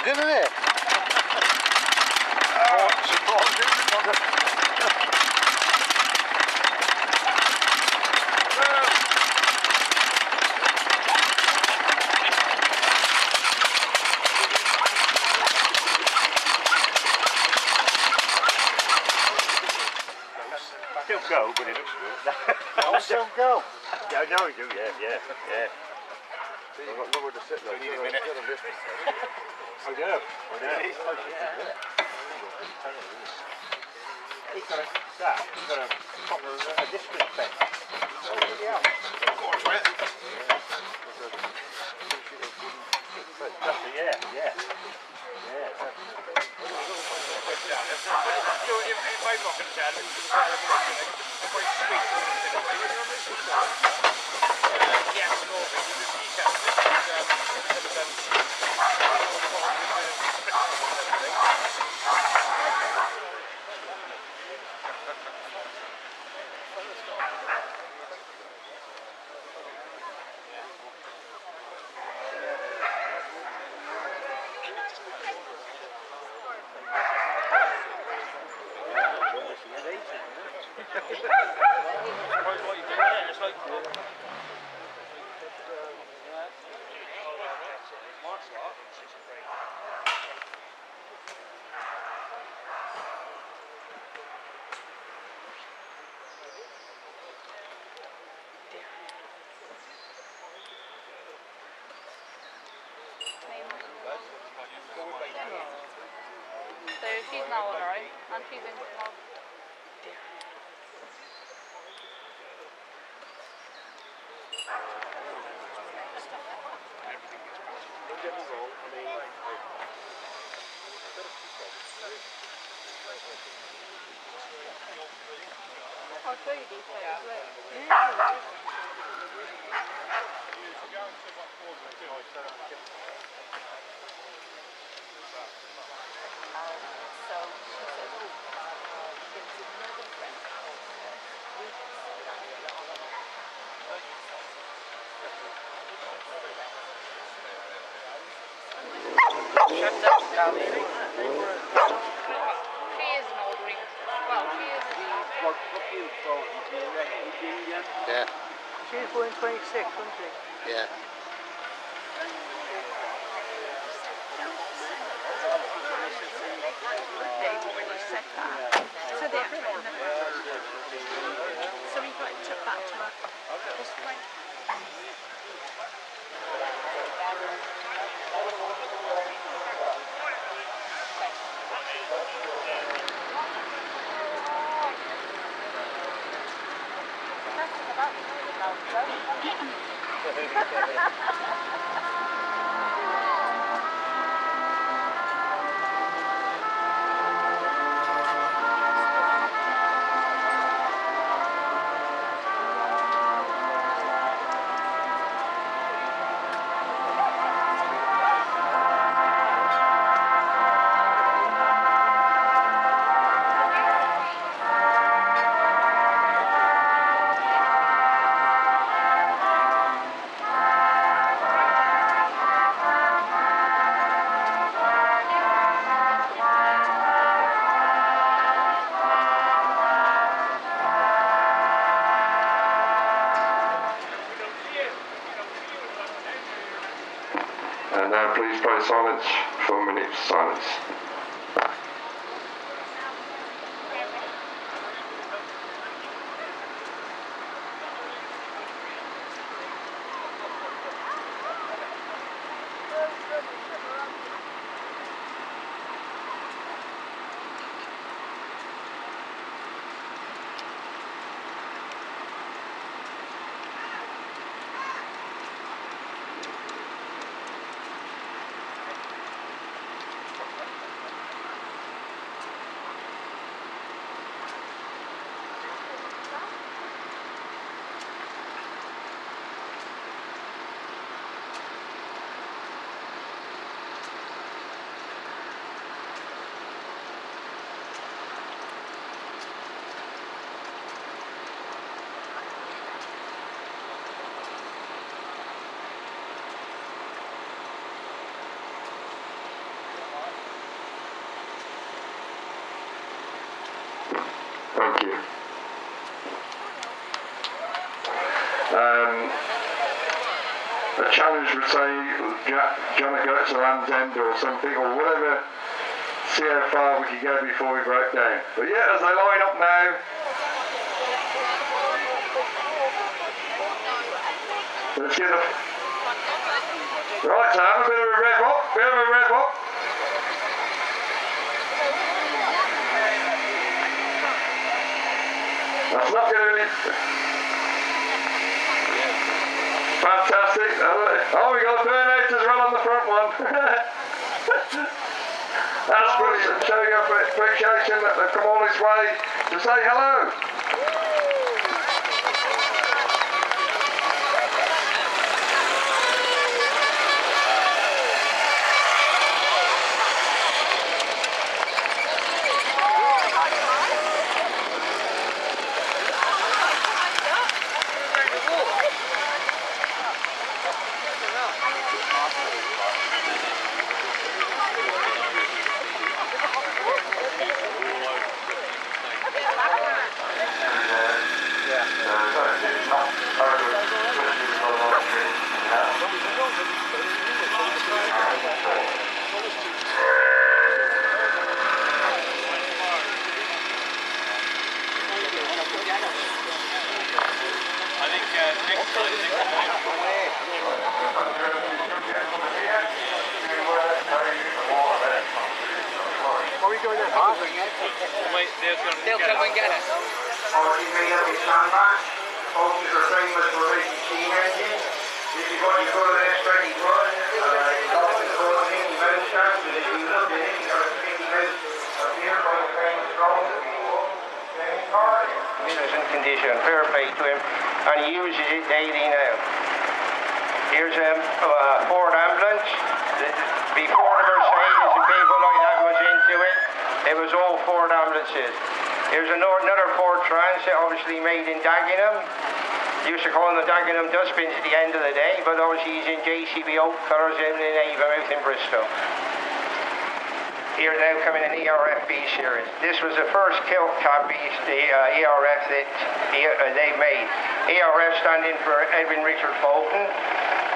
good, isn't it? Still go, but it looks good. Also go. Yeah, I know you do, yeah. I've got nowhere to sit though. We need a minute. I do. He's got a proper district bench. Yeah. Of course, right? Yeah. So she's now on her own, and she's in tomorrow. Don't get me wrong, I mean, I'll show you these photos later. She is an old ring. Well, she is yeah. She was born in 26, wasn't she? Yeah. So they actually so we got took back to this point. And now please play silence, 4 minutes silence. challenge would say, John go to Land's End or something, or whatever, see how far we could go before we broke down. But yeah, as they line up now, let's get them. Right, so have a bit of a rev up, That's not going to be... Fantastic. Oh, we got burnout as well on the front one. That's brilliant. Showing your appreciation that they've come all this way to say hello. They'll come and get us. Obviously made up in sandbags. Hoses are frameless for racing steam engines. This is what you call an S21. It's also called an 80 mount shaft, but if you look at it, you've got a 50 mount up here by the frame strong to be innocent condition, fair play to him, and he uses it daily now. Here's a Ford ambulance. Before the Mercedes and people like that was into it, it was all Ford ambulances. Here's another Ford Transit, obviously made in Dagenham. Used to call them the Dagenham dustbins at the end of the day, but obviously he's in JCB oak colours in Avonmouth in Bristol. Here now coming in ERF B series. This was the first kilt cab ERF that they made. ERF standing for Edwin Richard Bolton,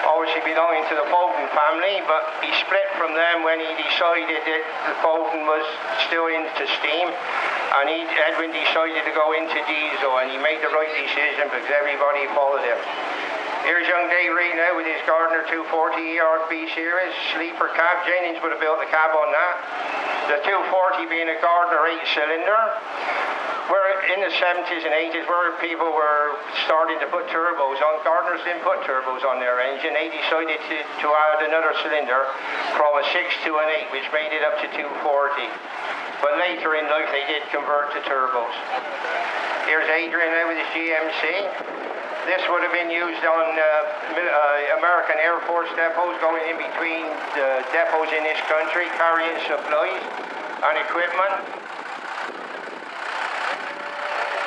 obviously belonging to the Bolton family, but he split from them when he decided that the Bolton was still into steam, and Edwin decided to go into diesel, and he made the right decision because everybody followed him. Here's young Dave right now with his Gardner 240 ERB series, sleeper cab. Jennings would have built the cab on that. The 240 being a Gardner 8-cylinder. Where in the 70s and 80s, where people were starting to put turbos on, Gardners didn't put turbos on their engine. They decided to add another cylinder from a 6 to an 8, which made it up to 240. But later in life, they did convert to turbos. Here's Adrian now with his GMC. This would have been used on American Air Force depots, going in between the depots in this country, carrying supplies and equipment.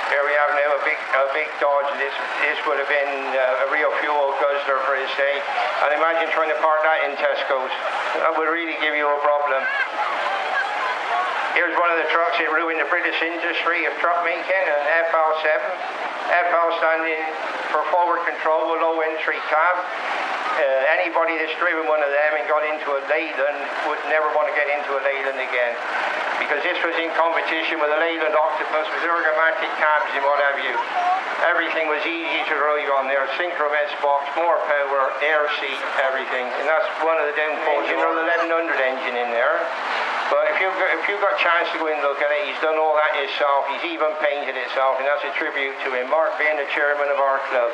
Here we have now a big Dodge. This would have been a real fuel guzzler for his day. And imagine trying to park that in Tesco's. That would really give you a problem. Here's one of the trucks that ruined the British industry of truck making, an FL7. FL standing for forward control with low entry cab. Anybody that's driven one of them and got into a Leyland would never want to get into a Leyland again, because this was in competition with a Leyland Octopus with ergomatic cabs and what have you. Everything was easy to drive on there, synchronous box, more power, air seat, everything, and that's one of the downfalls. You know, the 1100 engine in there. But if you've got a chance to go and look at it, he's done all that himself. He's even painted it himself, and that's a tribute to him. Mark being the chairman of our club.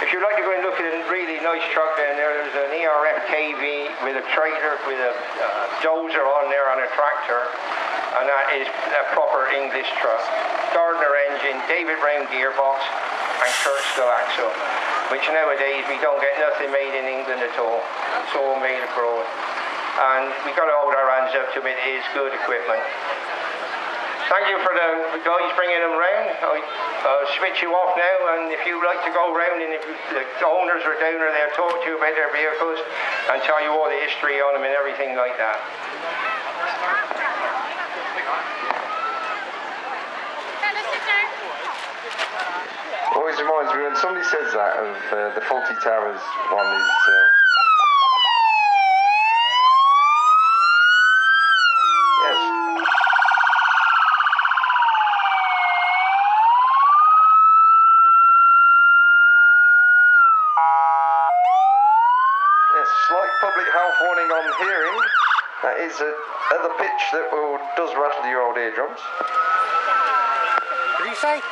If you'd like to go and look at a really nice truck down there, there's an ERF KV with a trailer, with a dozer on there on a tractor, and that is a proper English truck. Gardner engine, David Brown gearbox, and Kurt Still axle, which nowadays we don't get nothing made in England at all. It's all made abroad. And we've got to hold our hands up to it. It is good equipment. Thank you for the guys bringing them round. I'll switch you off now, and if you'd like to go round, and if the owners are down there, they'll talk to you about their vehicles and tell you all the history on them and everything like that. Always reminds me when somebody says that of the Faulty Towers one is... yes. Yes, slight public health warning on hearing. That is at the pitch that does rattle your old eardrums. What did you say?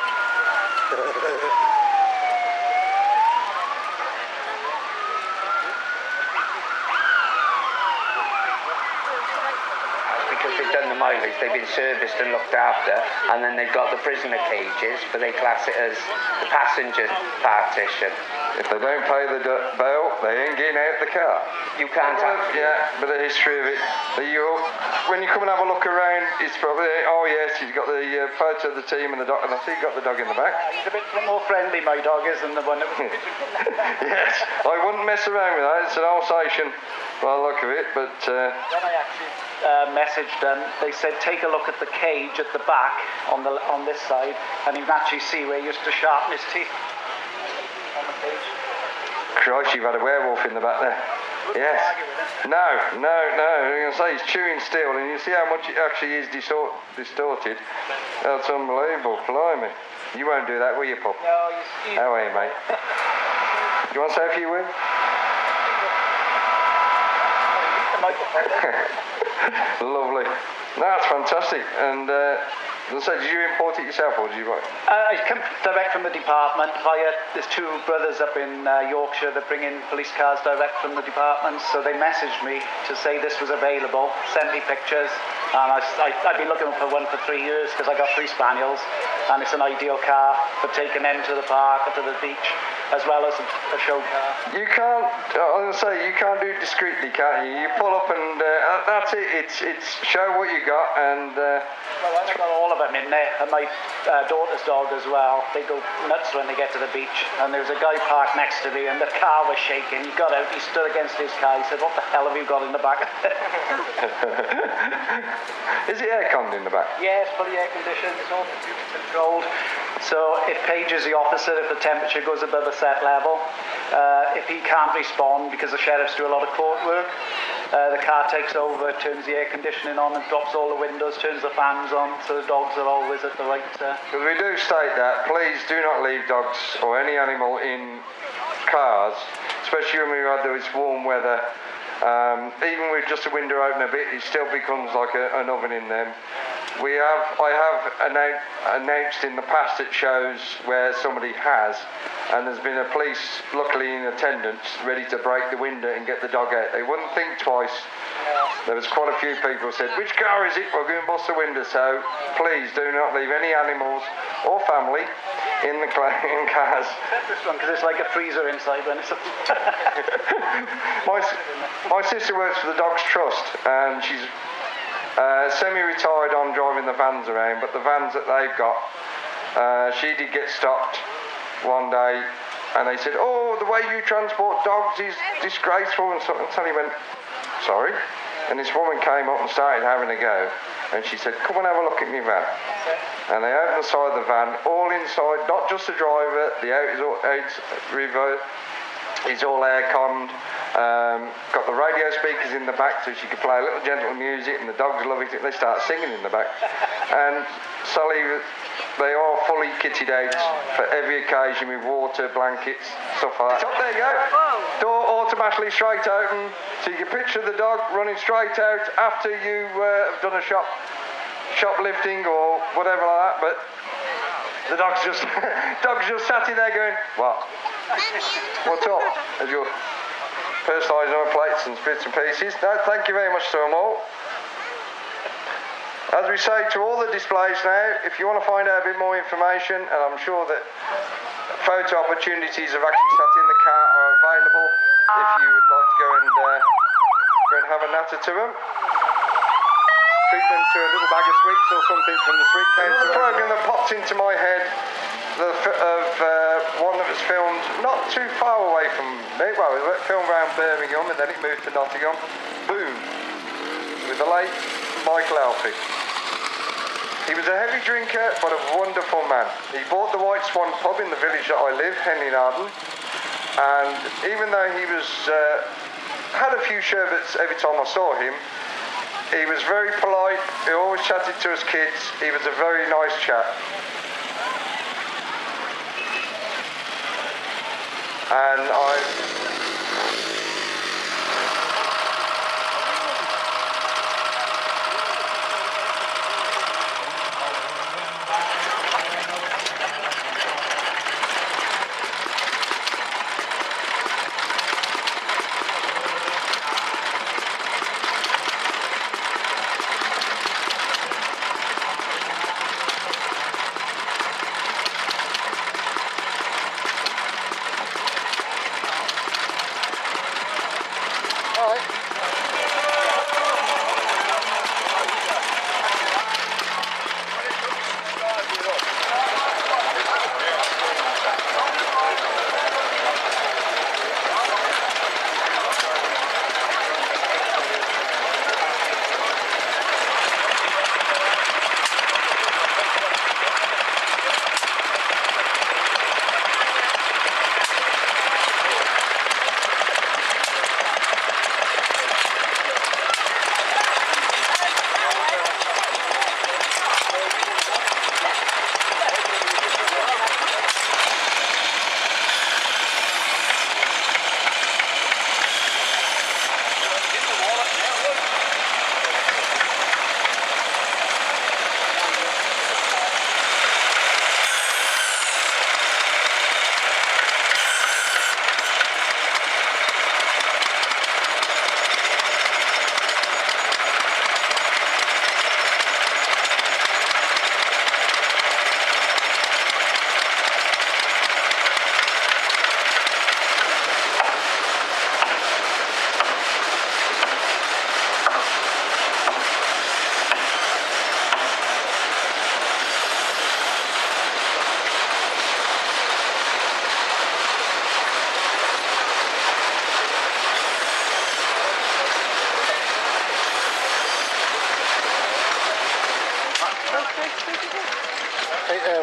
Because they've done the mileage, they've been serviced and looked after, and then they've got the prisoner cages, but they class it as the passenger partition. If they don't pay the bail, they ain't getting out the car. You can't have... Yeah, but the history of it, when you come and have a look around, it's probably, oh yes, he's got the photo of the team and the dog, and I see you've got the dog in the back. He's a bit more friendly, my dog is, than the one that was... Yes, I wouldn't mess around with that. It's an Alsatian by the look of it, but... When I actually messaged them, they said take a look at the cage at the back on this side, and you can actually see where he used to sharpen his teeth on the cage. Christ, you've had a werewolf in the back there. Yes. No. I'm going to say he's chewing still, and you see how much it actually is distorted. That's unbelievable. Blimey. You won't do that, will you, Pop? No, How are you, mate? Do you want to say a few words? Lovely. No, that's fantastic. And so, did you import it yourself, or did you buy it? I come direct from the department via, there's two brothers up in Yorkshire that bring in police cars direct from the department, so they messaged me to say this was available, sent me pictures, and I've been looking for one for 3 years because I got 3 spaniels, and it's an ideal car for taking them to the park or to the beach, as well as a show car. You can't, I was going to say, you can't do it discreetly, can't you? You pull up and that's it, it's show what you got, and... Well, I've got all of them in there, and my daughter's dog as well. They go nuts when they get to the beach, and there was a guy parked next to me, and the car was shaking. He got out, he stood against his car, he said, what the hell have you got in the back? Is it air-conned in the back? Yeah, it's fully air-conditioned, it's all computer-controlled. So it pages the officer if the temperature goes above a set level. If he can't respond, because the sheriffs do a lot of court work, the car takes over, turns the air conditioning on and drops all the windows, turns the fans on, so the dogs are always at the right... Because we do state that, please do not leave dogs or any animal in cars, especially when we've had this warm weather. Even with just a window open a bit, it still becomes like an oven in them. I have announced in the past at shows where somebody has, and there's been a police, luckily in attendance, ready to break the window and get the dog out. They wouldn't think twice. There was quite a few people who said, which car is it? We're going to bust the window, so please do not leave any animals or family in cars. This one, because it's like a freezer inside when it's... My sister works for the Dogs Trust, and she's semi-retired on driving the vans around, but the vans that they've got, she did get stopped one day, and they said, oh, the way you transport dogs is disgraceful, and Sally went, sorry? And this woman came up and started having a go, and she said, come and have a look at my van. And they opened the side of the van, all inside, not just the driver, the out is all air-conned, got the radio speakers in the back so she could play a little gentle music, and the dogs love it, they start singing in the back. And Sally, they are fully kitted out for every occasion with water, blankets, stuff like that. There you go. Door automatically straight open, so you can picture the dog running straight out after you have done a shoplifting or whatever like that, but the dog's just sat in there going, what? What's up? As your personalised number plates and bits and pieces. No, thank you very much to them all. As we say to all the displays now, if you want to find out a bit more information, and I'm sure that photo opportunities of actually sat in the car are available if you would like to go and have a natter to them. Treat them to a little bag of sweets or something from the sweet case. Another programme that popped into my head one that was filmed not too far away from me. Well, it was filmed around Birmingham and then it moved to Nottingham. Boom! With the late Michael Alfie. He was a heavy drinker, but a wonderful man. He bought the White Swan pub in the village that I live, Henley Arden, and even though he was had a few sherbets every time I saw him, he was very polite. He always chatted to us kids. He was a very nice chap. And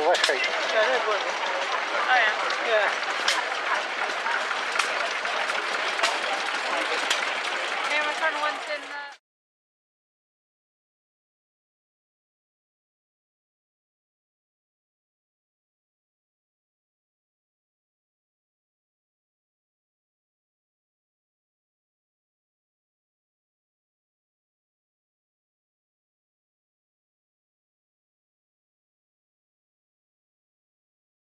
West Street. Oh, yeah. Yeah.